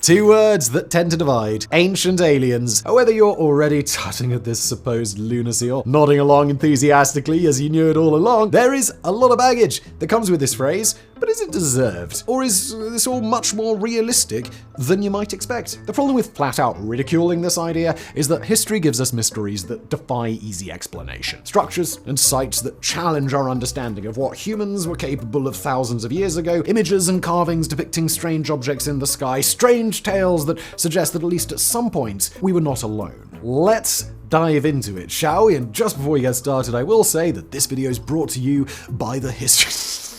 Two words that tend to divide: ancient aliens. Whether you're already tutting at this supposed lunacy or nodding along enthusiastically as you knew it all along, there is a lot of baggage that comes with this phrase. But is it deserved? Or is this all much more realistic than you might expect? The problem with flat-out ridiculing this idea is that history gives us mysteries that defy easy explanation. Structures and sites that challenge our understanding of what humans were capable of thousands of years ago, images and carvings depicting strange objects in the sky, strange tales that suggest that at least at some point we were not alone. Let's dive into it, shall we? And just before we get started, I will say that this video is brought to you by the History...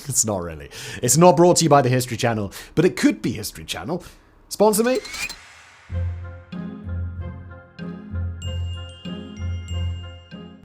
It's not really. It's not brought to you by the History Channel, but it could be History Channel. Sponsor me?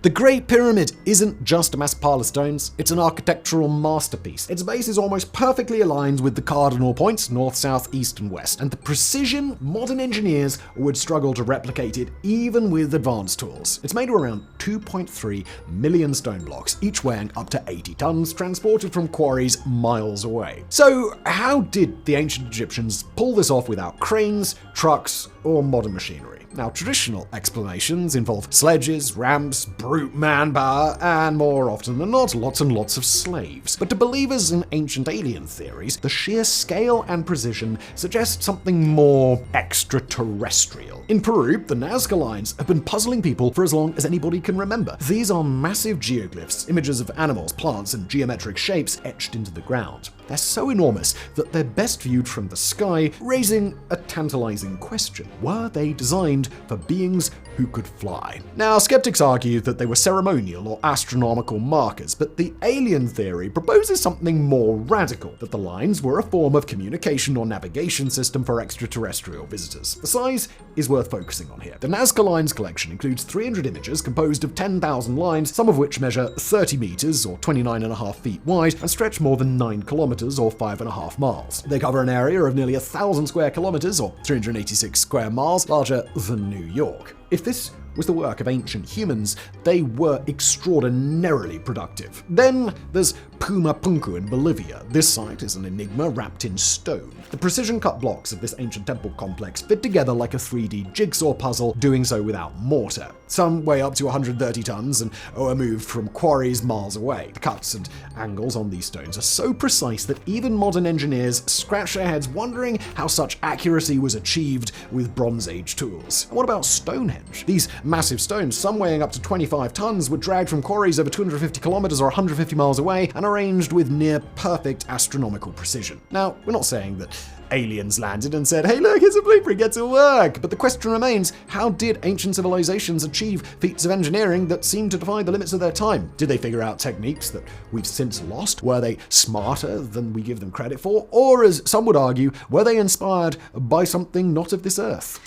The Great Pyramid isn't just a massive pile of stones, it's an architectural masterpiece. Its base is almost perfectly aligned with the cardinal points, north, south, east, and west, and the precision modern engineers would struggle to replicate it even with advanced tools. It's made of around 2.3 million stone blocks, each weighing up to 80 tons, transported from quarries miles away. So how did the ancient Egyptians pull this off without cranes, trucks, or modern machinery? Now, traditional explanations involve sledges, ramps, brute manpower, and more often than not, lots and lots of slaves. But to believers in ancient alien theories, the sheer scale and precision suggest something more extraterrestrial. In Peru, the Nazca lines have been puzzling people for as long as anybody can remember. These are massive geoglyphs, images of animals, plants, and geometric shapes etched into the ground. They're so enormous that they're best viewed from the sky, raising a tantalizing question. Were they designed for beings who could fly? Now, skeptics argue that they were ceremonial or astronomical markers, but the alien theory proposes something more radical, that the lines were a form of communication or navigation system for extraterrestrial visitors. The size is worth focusing on here. The Nazca Lines collection includes 300 images composed of 10,000 lines, some of which measure 30 meters or 29.5 feet wide and stretch more than 9 kilometers or 5.5 miles. They cover an area of nearly 1,000 square kilometers or 386 square miles, larger than New York. If this was the work of ancient humans, they were extraordinarily productive. Then there's Pumapunku in Bolivia. This site is an enigma wrapped in stone. The precision-cut blocks of this ancient temple complex fit together like a 3D jigsaw puzzle, doing so without mortar. Some weigh up to 130 tons and are moved from quarries miles away. The cuts and angles on these stones are so precise that even modern engineers scratch their heads wondering how such accuracy was achieved with Bronze Age tools. And what about Stonehenge? These massive stones, some weighing up to 25 tons, were dragged from quarries over 250 kilometers or 150 miles away and arranged with near-perfect astronomical precision. Now, we're not saying that aliens landed and said, hey look, here's a blueprint, get to work. But the question remains, how did ancient civilizations achieve feats of engineering that seem to defy the limits of their time? Did they figure out techniques that we've since lost? Were they smarter than we give them credit for? Or, as some would argue, were they inspired by something not of this earth?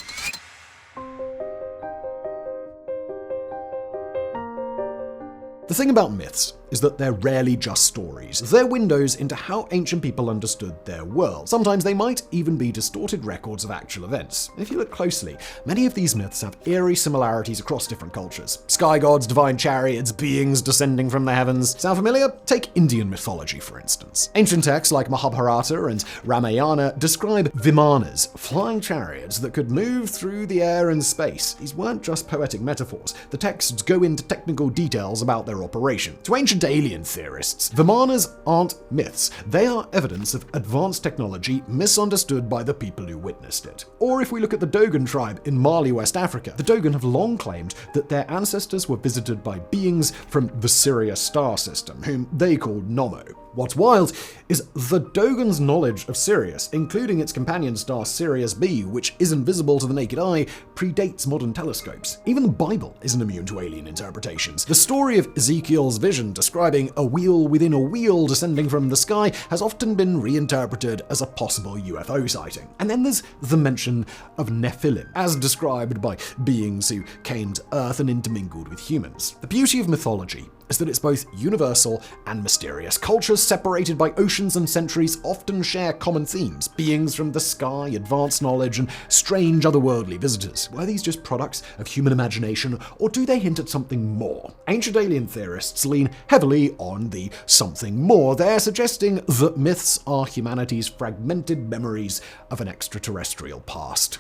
The thing about myths is that they're rarely just stories. They're windows into how ancient people understood their world. Sometimes they might even be distorted records of actual events. If you look closely, many of these myths have eerie similarities across different cultures. Sky gods, divine chariots, beings descending from the heavens. Sound familiar? Take Indian mythology, for instance. Ancient texts like Mahabharata and Ramayana describe vimanas, flying chariots that could move through the air and space. These weren't just poetic metaphors. The texts go into technical details about their operation. To ancient alien theorists, vimanas aren't myths. They are evidence of advanced technology misunderstood by the people who witnessed it. Or if we look at the Dogon tribe in Mali, West Africa, the Dogon have long claimed that their ancestors were visited by beings from the Sirius star system, whom they called Nomo. What's wild is the Dogon's knowledge of Sirius, including its companion star Sirius B, which isn't visible to the naked eye, predates modern telescopes. Even the Bible isn't immune to alien interpretations. The story of Ezekiel's vision describing a wheel within a wheel descending from the sky has often been reinterpreted as a possible UFO sighting. And then there's the mention of Nephilim, as described by beings who came to Earth and intermingled with humans. The beauty of mythology is that it's both universal and mysterious. Cultures separated by oceans and centuries often share common themes: beings from the sky, advanced knowledge, and strange otherworldly visitors. Were these just products of human imagination, or do they hint at something more? Ancient alien theorists lean heavily on the something more. They're suggesting that myths are humanity's fragmented memories of an extraterrestrial past.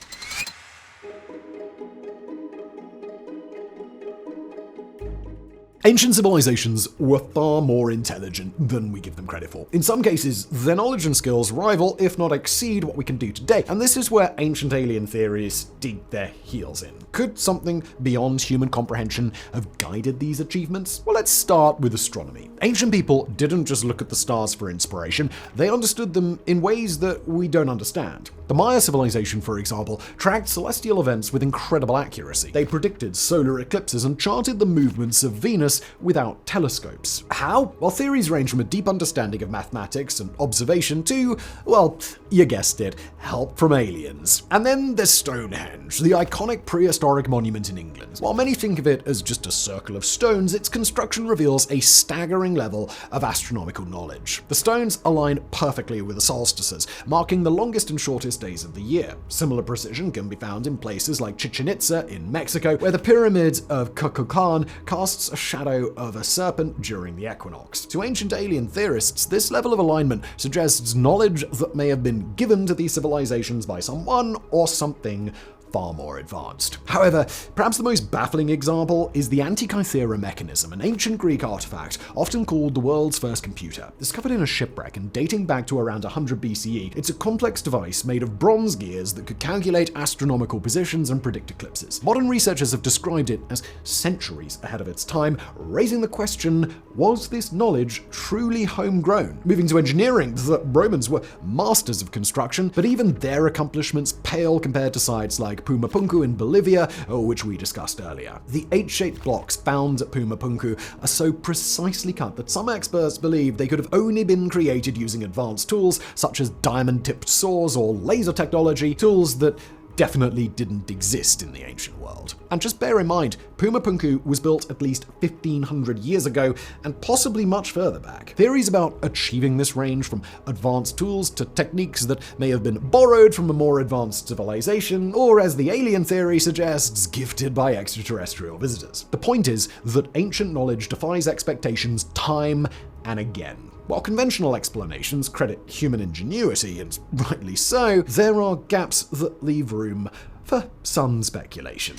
Ancient civilizations were far more intelligent than we give them credit for. In some cases, their knowledge and skills rival, if not exceed, what we can do today. And this is where ancient alien theories dig their heels in. Could something beyond human comprehension have guided these achievements? Well, let's start with astronomy. Ancient people didn't just look at the stars for inspiration, they understood them in ways that we don't understand. The Maya civilization, for example, tracked celestial events with incredible accuracy. They predicted solar eclipses and charted the movements of Venus without telescopes. How? Well, theories range from a deep understanding of mathematics and observation to, well, you guessed it, help from aliens. And then there's Stonehenge, the iconic prehistoric monument in England. While many think of it as just a circle of stones, its construction reveals a staggering level of astronomical knowledge. The stones align perfectly with the solstices, marking the longest and shortest days of the year. Similar precision can be found in places like Chichen Itza in Mexico, where the pyramid of Kukulkan casts a shadow of a serpent during the equinox. To ancient alien theorists, this level of alignment suggests knowledge that may have been given to these civilizations by someone or something far more advanced. However, perhaps the most baffling example is the Antikythera mechanism, an ancient Greek artifact often called the world's first computer. Discovered in a shipwreck and dating back to around 100 BCE, it's a complex device made of bronze gears that could calculate astronomical positions and predict eclipses. Modern researchers have described it as centuries ahead of its time, raising the question, was this knowledge truly homegrown? Moving to engineering, the Romans were masters of construction, but even their accomplishments pale compared to sites like Pumapunku in Bolivia, which we discussed earlier. The H-shaped blocks found at Pumapunku are so precisely cut that some experts believe they could have only been created using advanced tools such as diamond-tipped saws or laser technology, tools that definitely didn't exist in the ancient world. And just bear in mind, Pumapunku was built at least 1500 years ago and possibly much further back. Theories about achieving this range from advanced tools to techniques that may have been borrowed from a more advanced civilization, or as the alien theory suggests, gifted by extraterrestrial visitors. The point is that ancient knowledge defies expectations time and again. While conventional explanations credit human ingenuity, and rightly so, there are gaps that leave room for some speculation.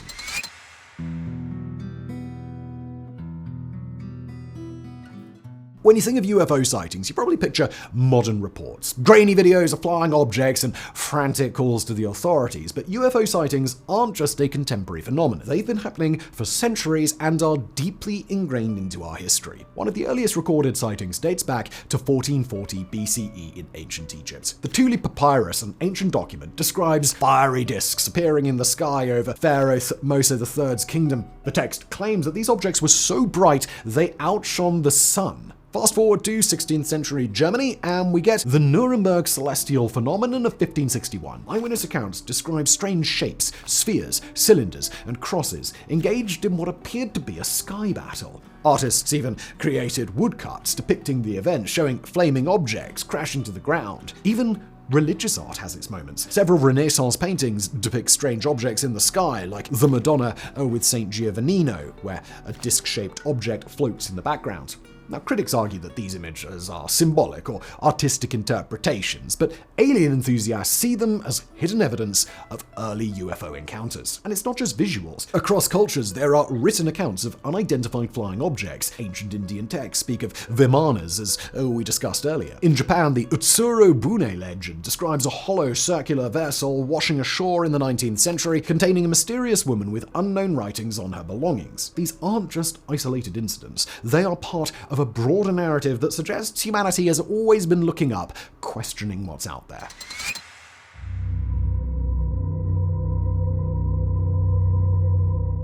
When you think of UFO sightings, you probably picture modern reports, grainy videos of flying objects and frantic calls to the authorities. But UFO sightings aren't just a contemporary phenomenon. They've been happening for centuries and are deeply ingrained into our history. One of the earliest recorded sightings dates back to 1440 BCE in ancient Egypt. The Thule Papyrus, an ancient document, describes fiery discs appearing in the sky over Pharaoh Thutmose III's kingdom. The text claims that these objects were so bright they outshone the sun. Fast forward to 16th century Germany, and we get the Nuremberg celestial phenomenon of 1561. Eyewitness accounts describe strange shapes, spheres, cylinders, and crosses engaged in what appeared to be a sky battle. Artists even created woodcuts depicting the event, showing flaming objects crashing to the ground. Even religious art has its moments. Several Renaissance paintings depict strange objects in the sky, like the Madonna with Saint Giovannino, where a disc-shaped object floats in the background. Now, critics argue that these images are symbolic or artistic interpretations, but alien enthusiasts see them as hidden evidence of early UFO encounters. And it's not just visuals. Across cultures, there are written accounts of unidentified flying objects. Ancient Indian texts speak of vimanas, as we discussed earlier. In Japan, the Utsuro Bune legend describes a hollow circular vessel washing ashore in the 19th century, containing a mysterious woman with unknown writings on her belongings. These aren't just isolated incidents. They are part of a broader narrative that suggests humanity has always been looking up, questioning what's out there.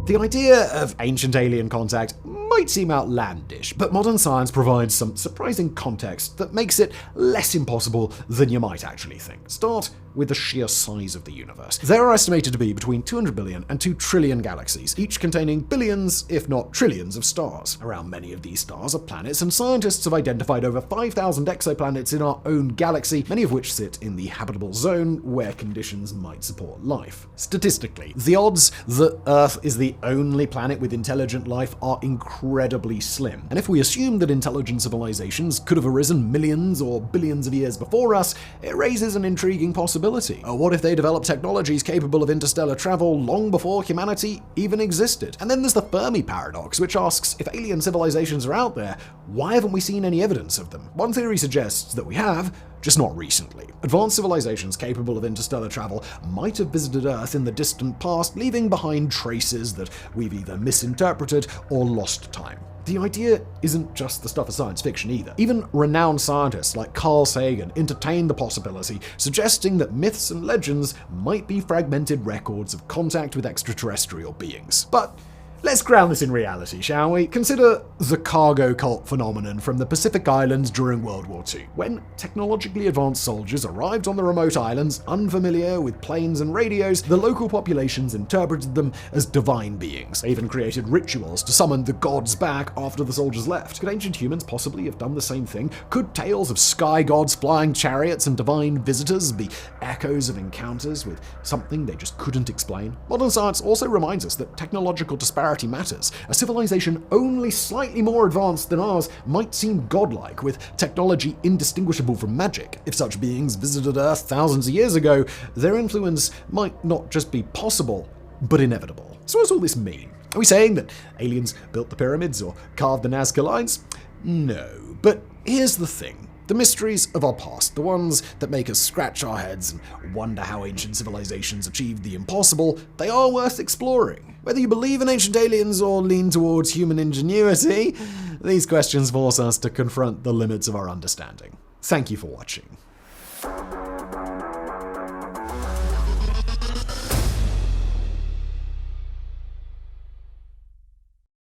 The idea of ancient alien contact might seem outlandish, but modern science provides some surprising context that makes it less impossible than you might actually think. Start with the sheer size of the universe. There are estimated to be between 200 billion and 2 trillion galaxies, each containing billions, if not trillions, of stars. Around many of these stars are planets, and scientists have identified over 5,000 exoplanets in our own galaxy, many of which sit in the habitable zone where conditions might support life. Statistically, the odds that Earth is the only planet with intelligent life are incredibly slim. And if we assume that intelligent civilizations could have arisen millions or billions of years before us, it raises an intriguing possibility. What if they developed technologies capable of interstellar travel long before humanity even existed? And then there's the Fermi paradox, which asks, if alien civilizations are out there, why haven't we seen any evidence of them? One theory suggests that we have, just not recently. Advanced civilizations capable of interstellar travel might have visited Earth in the distant past, leaving behind traces that we've either misinterpreted or lost time. The idea isn't just the stuff of science fiction either. Even renowned scientists like Carl Sagan entertain the possibility, suggesting that myths and legends might be fragmented records of contact with extraterrestrial beings. But let's ground this in reality, shall we? Consider the cargo cult phenomenon from the Pacific Islands during World War II. When technologically advanced soldiers arrived on the remote islands, unfamiliar with planes and radios, the local populations interpreted them as divine beings. They even created rituals to summon the gods back after the soldiers left. Could ancient humans possibly have done the same thing? Could tales of sky gods, flying chariots, and divine visitors be echoes of encounters with something they just couldn't explain? Modern science also reminds us that technological disparity matters. A civilization only slightly more advanced than ours might seem godlike, with technology indistinguishable from magic. If such beings visited Earth thousands of years ago, their influence might not just be possible, but inevitable. So what does all this mean? Are we saying that aliens built the pyramids or carved the Nazca lines? No, but here's the thing. The mysteries of our past, the ones that make us scratch our heads and wonder how ancient civilizations achieved the impossible, they are worth exploring. Whether you believe in ancient aliens or lean towards human ingenuity, these questions force us to confront the limits of our understanding. Thank you for watching.